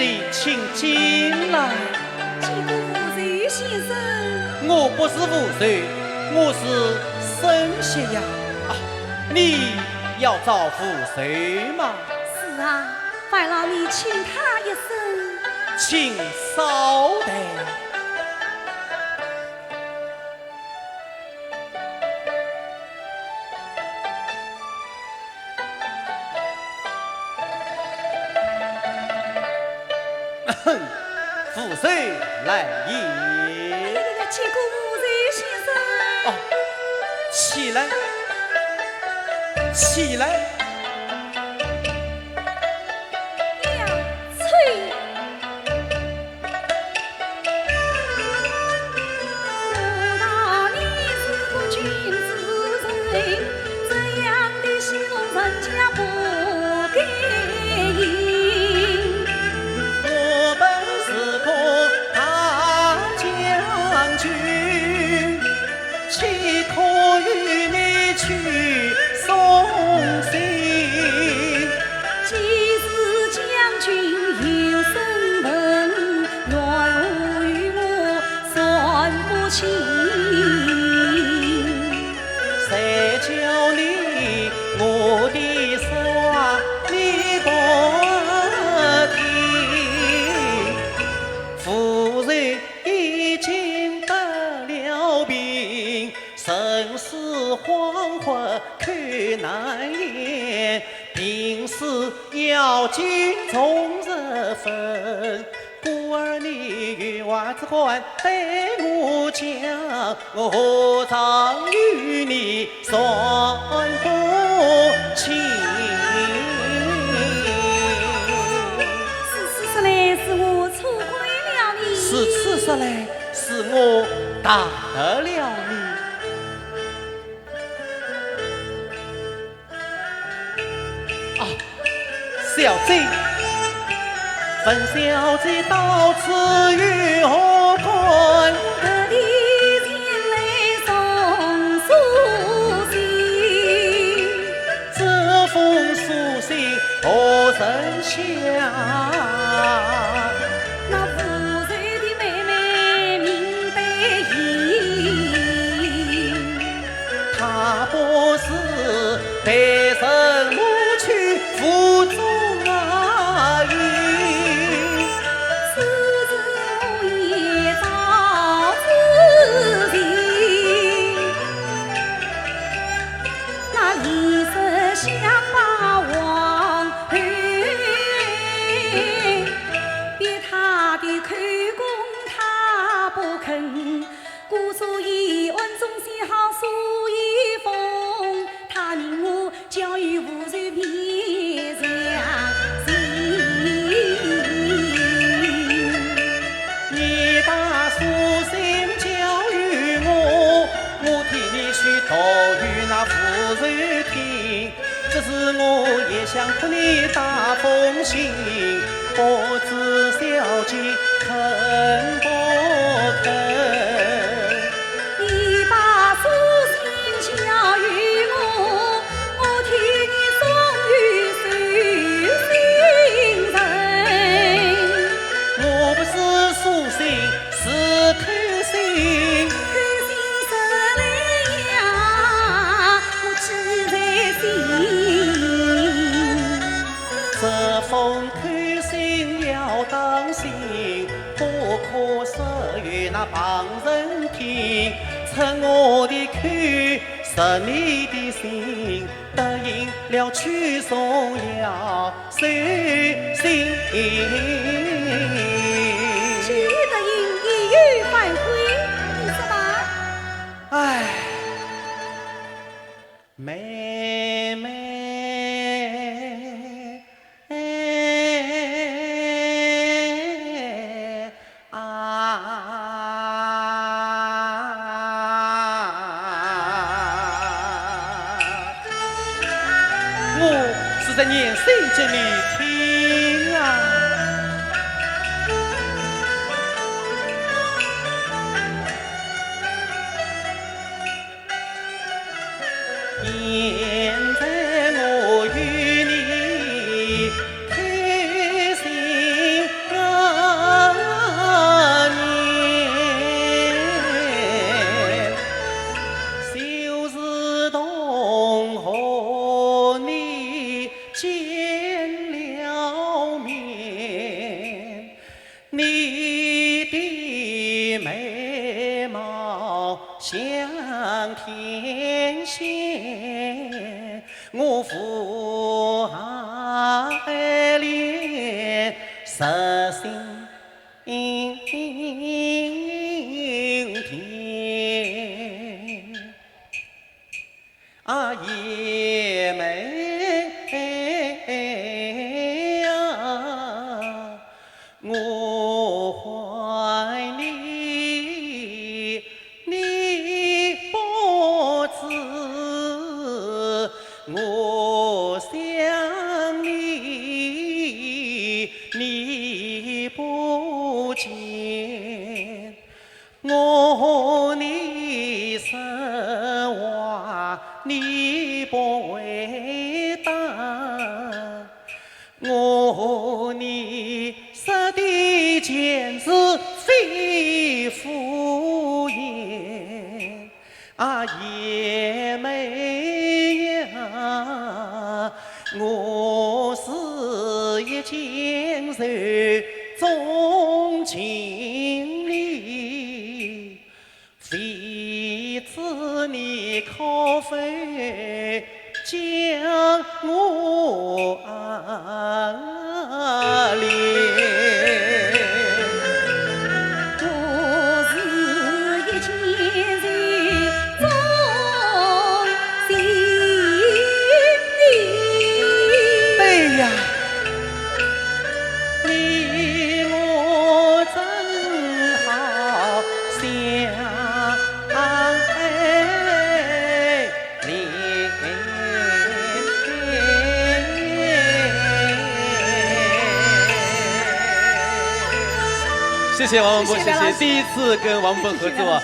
弟请进来。几个无罪先生，我不是无罪，我是神仙呀！啊，你要找父谁吗？是啊，烦劳你请他一声。请稍等。父谁来也？几个无罪先生。哦，起来，起来。两翠。我道你是个君子人，这样的形容人家不该应。我本是个大将军，岂可与你去送行？既是将军有身份，若与我算不清。谁叫你我的话你不听？夫人已经得了病，生死恍惚看难言，病死要紧从日分。故而你与娃子还对我讲，我何尝与你算不清？是来是我错怪了你。是此时来，是我打得了你。啊，小姐，本小姐到此与何关？特地前来送书信。这封书信何人下？那富贵的妹妹名白银，她不是被人母去腹中啊孕，此次我也遭此情，那李色相把王后，别他的口供他不肯，故所以恩中写好书一封，他命我教育无罪面相信。你把书信交与我，我替你去读与那夫人听。只是我也想托你打封信，不知小姐肯不肯？你把书信交与我，我替你送与受信人。我不是书信，是看信。看信什来呀？我只在心。这封看信要当心，不可说与那旁人听。趁我的口，失你的心，答应了去送要收信。既答应一语反悔，你说吧。唉，妹妹。我是在念信这里听啊。现在我与你开心向天线，我父爱恋实心田。啊，爷妹啊，我怀里你不知，我想你你不见，我你实话你不回答，我你说的简直非敷衍。啊，爷妹呀，我是一江水重情理，非知你可非将我怜。我是一江水重情理。对呀，你我正好相爱恋。谢谢王文博，谢谢第一次跟王文博合作。